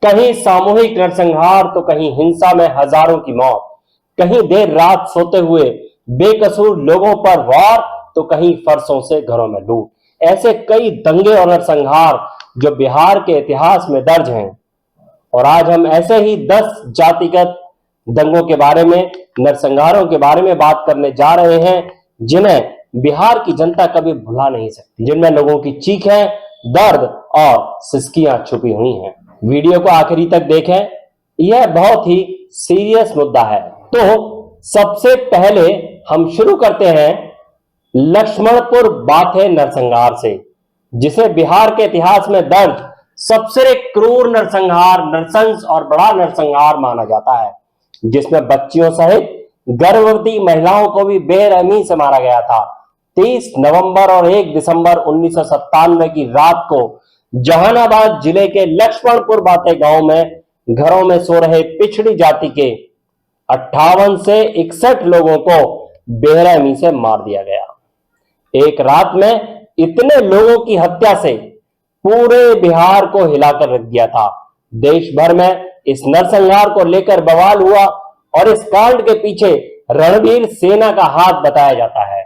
कहीं सामूहिक नरसंहार तो कहीं हिंसा में हजारों की मौत, कहीं देर रात सोते हुए बेकसूर लोगों पर वार तो कहीं फरसों से घरों में लूट। ऐसे कई दंगे और नरसंहार जो बिहार के इतिहास में दर्ज हैं। और आज हम ऐसे ही 10 जातिगत दंगों के बारे में, नरसंहारों के बारे में बात करने जा रहे हैं जिन्हें बिहार की जनता कभी भुला नहीं सकती, जिनमें लोगों की चीखें, दर्द और सिसकियां छुपी हुई हैं। वीडियो को आखिरी तक देखें, यह बहुत ही सीरियस मुद्दा है। तो सबसे पहले हम शुरू करते हैं लक्ष्मणपुर बाथे नरसंहार से, जिसे बिहार के इतिहास में दर्ज सबसे क्रूर नरसंहार, नरसंस और बड़ा नरसंहार माना जाता है, जिसमें बच्चियों सहित गर्भवती महिलाओं को भी बेरहमी से मारा गया था। 30 नवंबर और 1 दिसंबर 1997 की रात को जहानाबाद जिले के लक्ष्मणपुर बाते गांव में घरों में सो रहे पिछड़ी जाति के 58 से 61 लोगों को बेरहमी से मार दिया गया। एक रात में इतने लोगों की हत्या से पूरे बिहार को हिलाकर रख दिया था। देश भर में इस नरसंहार को लेकर बवाल हुआ और इस कांड के पीछे रणवीर सेना का हाथ बताया जाता है।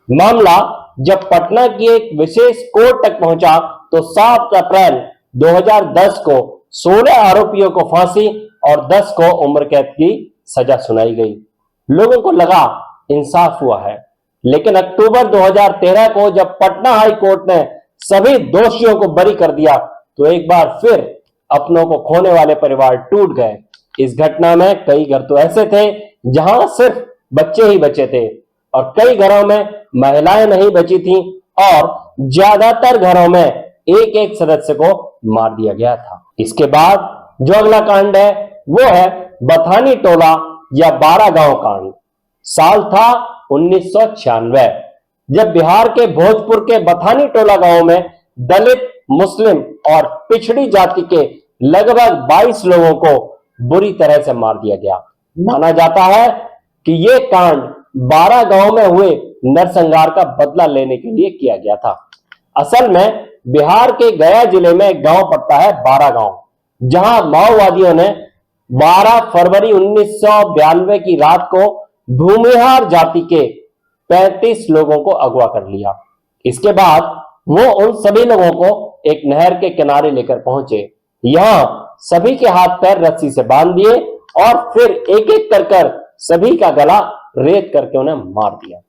मामला जब पटना की एक विशेष कोर्ट तक पहुंचा तो 7 अप्रैल 2010 को 16 आरोपियों को फांसी और 10 को उम्र कैद की सजा सुनाई गई। लोगों को लगा इंसाफ हुआ है, लेकिन अक्टूबर 2013 को जब पटना हाई कोर्ट ने सभी दोषियों को बरी कर दिया तो एक बार फिर अपनों को खोने वाले परिवार टूट गए। इस घटना में कई घर तो ऐसे थे जहां सिर्फ बच्चे ही बचे थे और कई घरों में महिलाएं नहीं बची थीं और ज्यादातर घरों में एक एक सदस्य को मार दिया गया था। इसके बाद जो अगला कांड है वो है बथानी टोला या 12 गांव कांड। साल था 1996, जब बिहार के भोजपुर के बथानी टोला गांव में दलित, मुस्लिम और पिछड़ी जाति के लगभग 22 लोगों को बुरी तरह से मार दिया गया। माना जाता है कि यह कांड 12 गांव में हुए नरसंहार का बदला लेने के लिए किया गया था। असल में बिहार के गया जिले में एक गांव पड़ता है 12 गांव, जहां माओवादियों ने 12 फरवरी 1992 की रात को भूमिहार जाति के 35 लोगों को अगवा कर लिया। इसके बाद वो उन सभी लोगों को एक नहर के किनारे लेकर पहुंचे। यहां सभी के हाथ पैर रस्सी से बांध दिए और फिर एक एक कर सभी का गला रेत करके उन्हें मार दिया।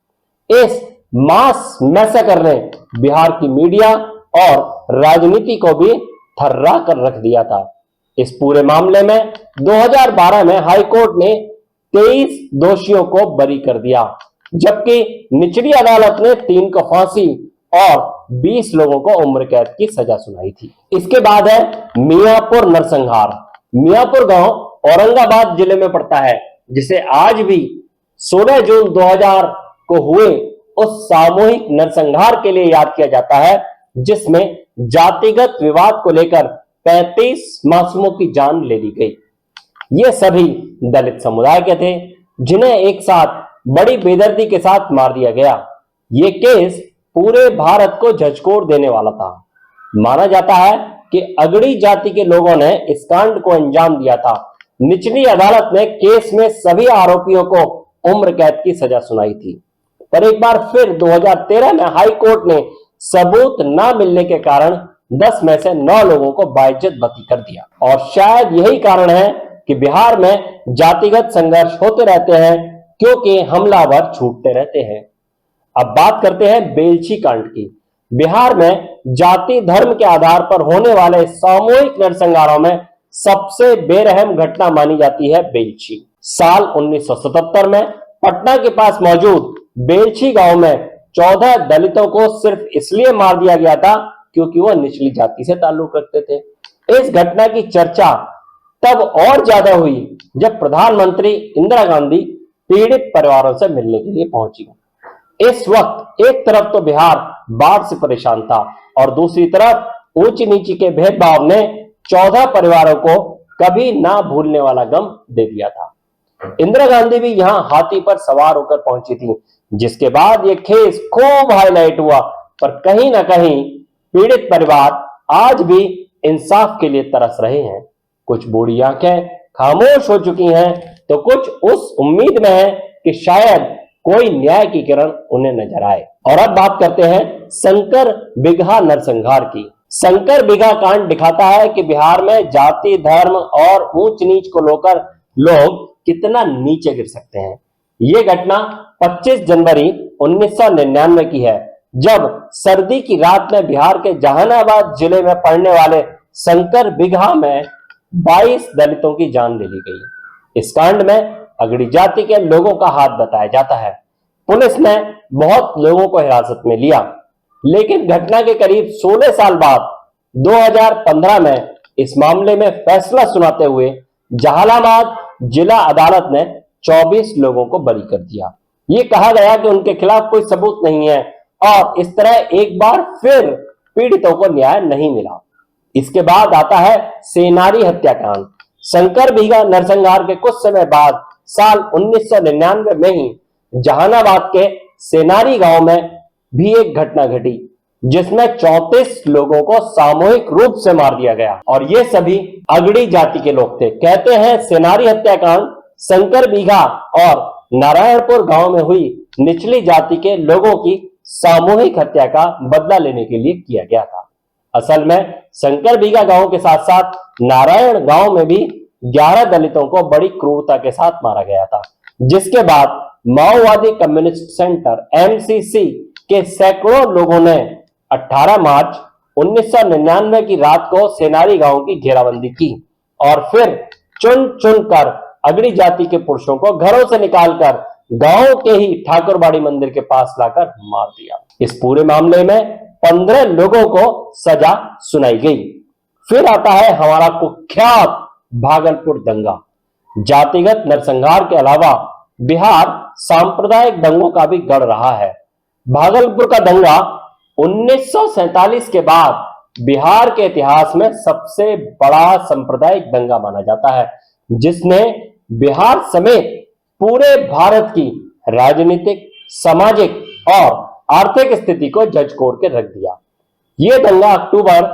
इस मास मैसेकर ने बिहार की मीडिया और राजनीति को भी थर्रा कर रख दिया था। इस पूरे मामले में 2012 में हाई कोर्ट ने 23 दोषियों को बरी कर दिया, जबकि निचली अदालत ने 3 को फांसी और 20 लोगों को उम्र कैद की सजा सुनाई थी। इसके बाद है मियापुर नरसंहार। मियापुर गांव औरंगाबाद जिले में पड़ता है, जिसे आज भी 16 जून 2000 को हुए उस सामूहिक नरसंहार के लिए याद किया जाता है, जिसमें जातिगत विवाद को लेकर 35 मासूमों की जान ले ली गई। ये सभी दलित समुदाय के थे, जिन्हें एक साथ बड़ी बेदर्दी के साथ मार दिया गया। ये केस पूरे भारत को झकझोर देने वाला था। माना जाता है कि अगड़ी जाति के लोगों ने इस कांड को अंजाम दिया था। निचली अदालत ने केस में सभी आरोपियों को उम्र कैद की सजा सुनाई थी, पर एक बार फिर 2013 में हाई कोर्ट ने सबूत न मिलने के कारण 10 में से 9 लोगों को बाइज्जत बरी कर दिया। और शायद यही कारण है कि बिहार में जातिगत संघर्ष होते रहते हैं, क्योंकि हमलावर छूटते रहते हैं। अब बात करते हैं बेलछी कांड की। बिहार में जाति धर्म के आधार पर होने वाले सामूहिक नरसंहारों में सबसे बेरहम घटना मानी जाती है बेलछी। साल 1977 में पटना के पास मौजूद बेलछी गांव में 14 दलितों को सिर्फ इसलिए मार दिया गया था क्योंकि वह निचली जाति से ताल्लुक रखते थे। इस घटना की चर्चा तब और ज्यादा हुई जब प्रधानमंत्री इंदिरा गांधी पीड़ित परिवारों से मिलने के लिए पहुंची। इस वक्त एक तरफ तो बिहार बाढ़ से परेशान था और दूसरी तरफ ऊंची नीची के भेदभाव ने 14 परिवारों को कभी ना भूलने वाला गम दे दिया था। इंदिरा गांधी भी यहां हाथी पर सवार होकर पहुंची थी, जिसके बाद यह केस खूब हाईलाइट हुआ, पर कहीं ना कहीं पीड़ित परिवार आज भी इंसाफ के लिए तरस रहे हैं। कुछ बूढ़ी आंखें खामोश हो चुकी हैं तो कुछ उस उम्मीद में है कि शायद कोई न्याय की किरण उन्हें नजर आए। और अब बात करते हैं शंकर बिगहा नरसंहार की। शंकर बिगहा कांड दिखाता है कि बिहार में जाति, धर्म और ऊंच नीच को लेकर लोग कितना नीचे गिर सकते हैं। ये घटना 25 जनवरी 1999 की है, जब सर्दी की रात में बिहार के जहानाबाद जिले में पड़ने वाले शंकर बिगहा में 22 दलितों की जान ले ली गई। इस कांड में अगड़ी जाति के लोगों का हाथ बताया जाता है। पुलिस ने बहुत लोगों को हिरासत में लिया, लेकिन घटना के करीब 16 साल बाद 2015 में इस मामले में फैसला सुनाते हुए जहानाबाद जिला अदालत ने 24 लोगों को बरी कर दिया। ये कहा गया कि उनके खिलाफ कोई सबूत नहीं है और इस तरह एक बार फिर पीड़ितों को न्याय नहीं मिला। इसके बाद आता है सेनारी हत्याकांड। शंकर बिगहा नरसंहार के कुछ समय बाद साल 1999 में ही जहानाबाद के सेनारी गांव में भी एक घटना घटी, जिसमें 34 लोगों को सामूहिक रूप से मार दिया गया और ये सभी अगड़ी जाति के लोग थे। कहते हैं सेनारी हत्याकांड शंकर बिगहा और नारायणपुर गांव में हुई निचली जाति के लोगों की सामूहिक हत्या का बदला लेने के लिए किया गया था। असल में शंकर बिगहा गांव के साथ साथ नारायण गांव में भी 11 दलितों को बड़ी क्रूरता के साथ मारा गया था, जिसके बाद माओवादी कम्युनिस्ट सेंटर MCC के सैकड़ों लोगों ने 18 मार्च 1999 की रात को सेनारी गांव की घेराबंदी की और फिर चुन चुन कर अगड़ी जाति के पुरुषों को घरों से निकालकर गांव के ही ठाकुरबाड़ी मंदिर के पास लाकर मार दिया। इस पूरे मामले में 15 लोगों को सजा सुनाई गई। फिर आता है हमारा कुख्यात भागलपुर दंगा। जातिगत नरसंहार के अलावा बिहार सांप्रदायिक दंगों का भी गढ़ रहा है। भागलपुर का दंगा 1947 के बाद बिहार के इतिहास में सबसे बड़ा सांप्रदायिक दंगा माना जाता है, जिसने बिहार समेत पूरे भारत की राजनीतिक, सामाजिक और आर्थिक स्थिति को झकझोर के रख दिया। यह दंगा अक्टूबर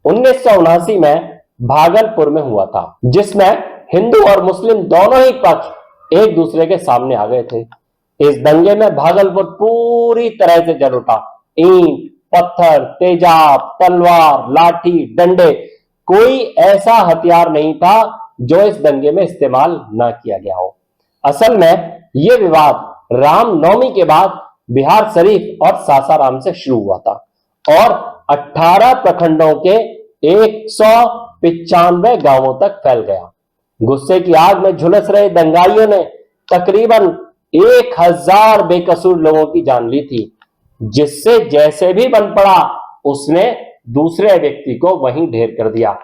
1979 में भागलपुर में हुआ था, जिसमें हिंदू और मुस्लिम दोनों ही पक्ष एक दूसरे के सामने आ गए थे। इस दंगे में भागलपुर पूरी तरह से जल उठा। ईंट, पत्थर, तेजाब, तलवार, लाठी, डंडे, कोई ऐसा हथियार नहीं था जो इस दंगे में इस्तेमाल ना किया गया हो। असल में यह विवाद रामनवमी के बाद बिहार शरीफ और सासाराम से शुरू हुआ था और 18 प्रखंडों के 195 गांवों तक फैल गया। गुस्से की आग में झुलस रहे दंगाइयों ने तकरीबन 1000 बेकसूर लोगों की जान ली थी, जिससे जैसे भी बन पड़ा उसने दूसरे व्यक्ति को वहीं ढेर कर दिया।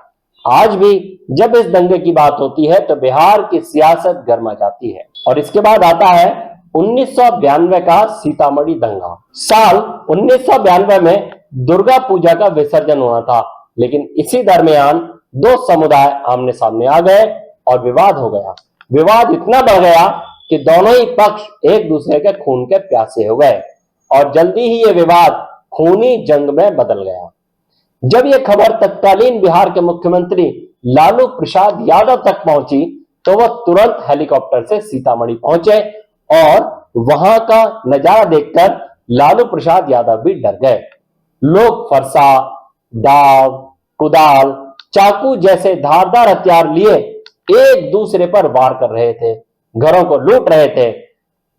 आज भी जब इस दंगे की बात होती है तो बिहार की सियासत गर्मा जाती है। और इसके बाद आता है 1992 का सीतामढ़ी दंगा। साल 1992 में दुर्गा पूजा का विसर्जन होना था, लेकिन इसी दरमियान दो समुदाय आमने सामने आ गए और विवाद हो गया। विवाद इतना बढ़ गया कि दोनों ही पक्ष एक दूसरे के खून के प्यासे हो गए और जल्दी ही यह विवाद खूनी जंग में बदल गया। जब यह खबर तत्कालीन बिहार के मुख्यमंत्री लालू प्रसाद यादव तक पहुंची तो वह तुरंत हेलीकॉप्टर से सीतामढ़ी पहुंचे और वहां का नजारा देखकर लालू प्रसाद यादव भी डर गए। लोग फरसा, दाव, कुदाल, चाकू जैसे धारदार हथियार लिए एक दूसरे पर वार कर रहे थे, घरों को लूट रहे थे।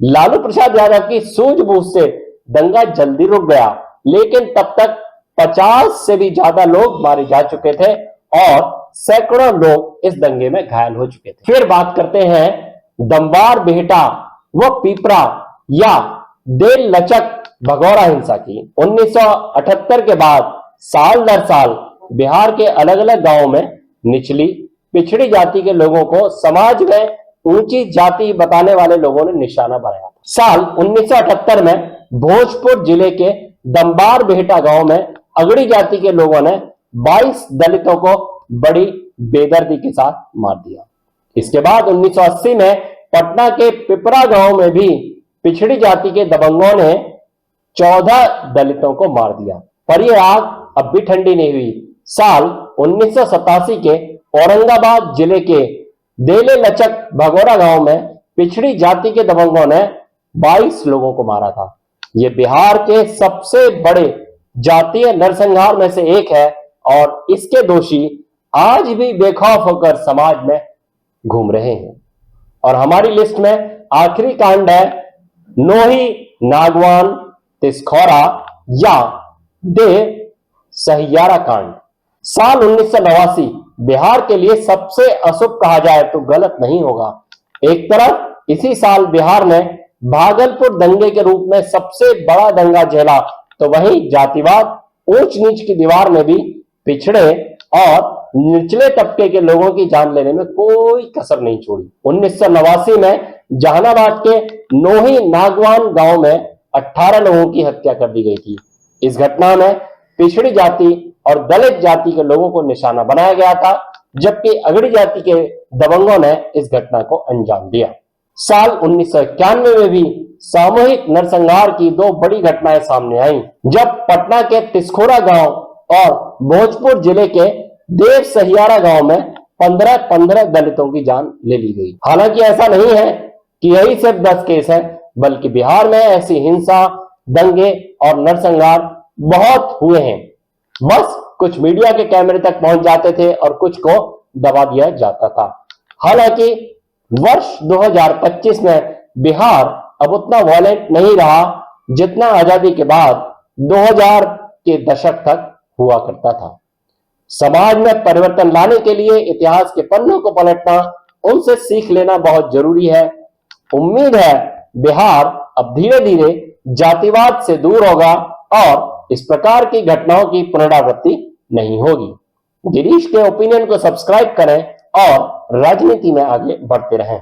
लालू प्रसाद यादव की सूझबूझ से दंगा जल्दी रुक गया, लेकिन तब तक 50 से भी ज्यादा लोग मारे जा चुके थे और सैकड़ों लोग इस दंगे में घायल हो चुके थे। फिर बात करते हैं दमवार बेहटा व पीपरा या देल लचक भगौरा हिंसा की। 1978 के बाद साल दर साल बिहार के अलग अलग गांवों में निचली पिछड़ी जाति के लोगों को समाज में ऊंची जाति बताने वाले लोगों ने निशाना बनाया। साल 1978 में भोजपुर जिले के दमवार बेहटा गांव में अगड़ी जाति के लोगों ने 22 दलितों को बड़ी बेदर्दी के साथ मार दिया। इसके बाद 1980 में पटना के पिपरा गांव में भी पिछड़ी जाति के दबंगों ने 14 दलितों को मार दिया, पर यह आग अब भी ठंडी नहीं हुई। साल 1987 के औरंगाबाद जिले के देले लचक भगोरा गांव में पिछड़ी जाति के दबंगों ने 22 लोगों को मारा था। ये बिहार के सबसे बड़े जातीय नरसंहार में से एक है और इसके दोषी आज भी बेखौफ होकर समाज में घूम रहे हैं। और हमारी लिस्ट में आखिरी कांड है नोही नागवान तिसखौरा या देव सहियारा कांड। साल 1989 बिहार के लिए सबसे अशुभ कहा जाए तो गलत नहीं होगा। एक तरफ इसी साल बिहार ने भागलपुर दंगे के रूप में सबसे बड़ा दंगा झेला, तो वहीं जातिवाद ऊंच नीच की दीवार में भी पिछड़े और निचले तबके के लोगों की जान लेने में कोई कसर नहीं छोड़ी। 1989 में जहानाबाद के नोही नागवान गांव में 18 लोगों की हत्या कर दी गई थी। इस घटना में पिछड़ी जाति और दलित जाति के लोगों को निशाना बनाया गया था, जबकि अगड़ी जाति के दबंगों ने इस घटना को अंजाम दिया। साल 1991 में भी सामूहिक नरसंहार की दो बड़ी घटनाएं सामने आईं, जब पटना के तिसखोरा गांव और भोजपुर जिले के देव सहियारा गांव में 15 दलितों की जान ले ली गई। हालांकि ऐसा नहीं है कि यही सिर्फ 10 केस हैं, बल्कि बिहार में ऐसी हिंसा, दंगे और नरसंहार बहुत हुए हैं। बस कुछ मीडिया के कैमरे तक पहुंच जाते थे और कुछ को दबा दिया जाता था। हालांकि वर्ष 2025 में बिहार अब उतना वॉयलेंट नहीं रहा जितना आजादी के बाद 2000 के दशक तक हुआ करता था। समाज में परिवर्तन लाने के लिए इतिहास के पन्नों को पलटना, उनसे सीख लेना बहुत जरूरी है। उम्मीद है बिहार अब धीरे धीरे जातिवाद से दूर होगा और इस प्रकार की घटनाओं की पुनरावृत्ति नहीं होगी। गिरीश के ओपिनियन को सब्सक्राइब करें और राजनीति में आगे बढ़ते रहें।